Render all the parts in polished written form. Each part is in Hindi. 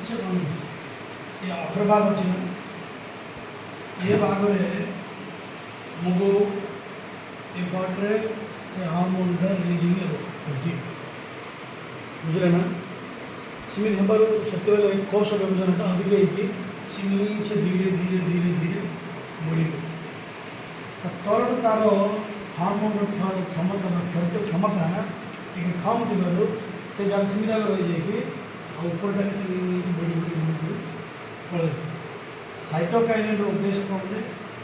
अच्छे ये अग्रभाग अच्छी ये भाग मुगु ये पार्टे से हार्मोन रिलीजिंग बुझलेना सिमिल हेबार सत्य बेले कोश विभजन अधिक सिमिल से धीरे धीरे धीरे धीरे बढ़ तौर तार हार्मोन क्षमता क्षमता टी कम थी से जगह सीमित रही जाए उपरटा से बढ़ी बढ़ी बढ़ी पड़े साइटोकाइनेन उद्देश्य कौन है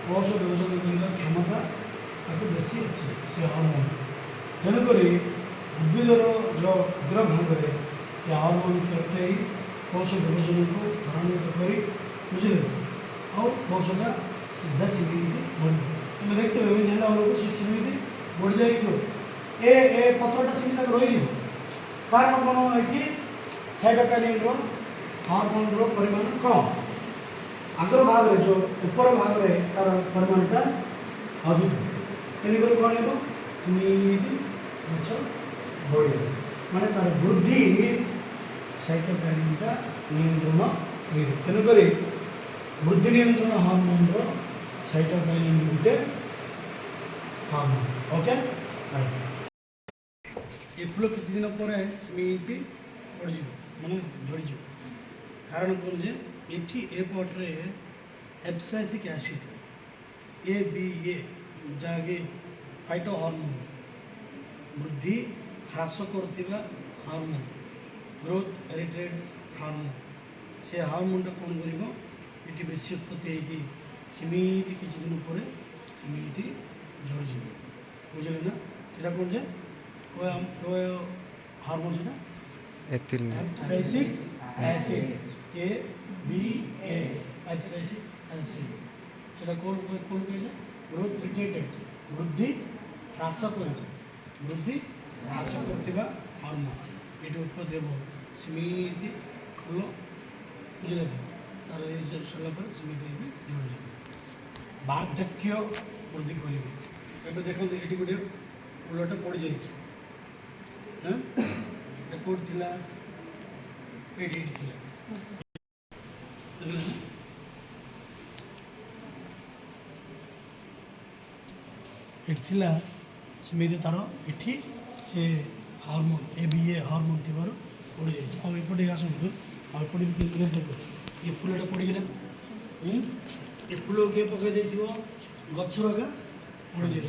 कोश विभजन करने क्षमता ताकि बेसी अच्छी से हार्मोन तेणुक उद्भिदर जो अग्रभाग से हार्मोन करते ही कोश विभजन को त्वरान्वित कर बुझे और कोशटा सीधा सीमित बढ़ तुम देखते हो जाला को सीमित बढ़ जाए तो ए पत्रटा सीमित रही कारण कौन है साइटोकाइनेन हार्मोन परिमाण कम अग्र भाग रे जो ऊपर भाग रे तार परिमाणटा अधिक तेणुक कौन है सीमित गछ बढ़ माने तार वृद्धि साइटोकाइनेनटा नियंत्रण कर तेणुक वृद्धि नियंत्रण हार्मोन साइटोकाइनेन गोटे हार्मोन ओके ये फूल किसी दिन पर सेमती पड़ज माने झड़ कारण कौन जे ये पट्रे एब्साइसिक एसिड ABA जहाँकि फाइटो हार्मोन वृद्धि ह्रास करुवा हार्मोन ग्रोथ रिटेड हार्मोन से हार्मोनटा कौन कर ये बेसी उत्पत्ति होगी सेमती किसी दिन पर सेमती झड़ बुझे ना सीटा कौन जे हार्मोन से एब्साइसिक एसिड ABA एब्साइसिक एसिड से कौन कौन कहले ग्रोथ रिटेटेड वृद्धि ह्रास करुवा हार्मोन ये उत्पत्ति हो सेमती फूल बुझे तार सरला सेमती झड़ वार्धक्य वृद्धि करेंगे ये देखते ये गोटे फूलटा पड़ जाए कौट थी सेमती तार ये से हार्मोन ABA हार्मोन थी पड़ जाए आउटे आसतु आउटे ये फूलटा पड़गला ये फूल किए पकई दे गचर का पड़ जाए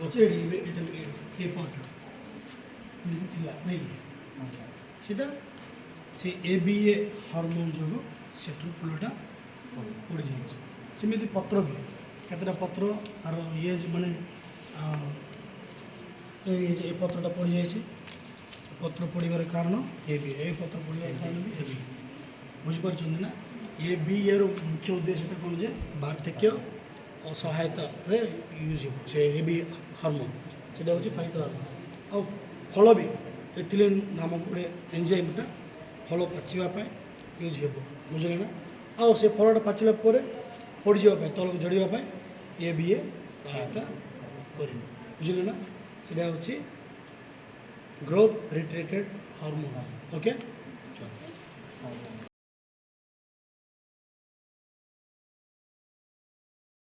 गच ये पार्ट नहीं सीटा से ABA हार्मोन जो से फूलटा पड़ जाए सेमती पत्र भी केतटा पत्र तार ये माने ये पत्रटा पड़ जाए पत्र पड़ार कारण ABA ये पत्र पड़ार कारण भी ABA बुझीपार ना ABA मुख्य उद्देश्य कौन जे वार्धक्य और सहायता यूज से ABA हार्मोन से हूँ फाइटो हार्मोन आ फल भी एथिलीन नामक गोटे एंजाइमटा फल पाचिवाई यूज हो बुझे ना आ से फलटा पाचिला पड़ जावाई तलक झड़ापी ABA सहायता कर बुझे ना से हूँ ग्रोथ रिटेटेड हार्मोन ओके।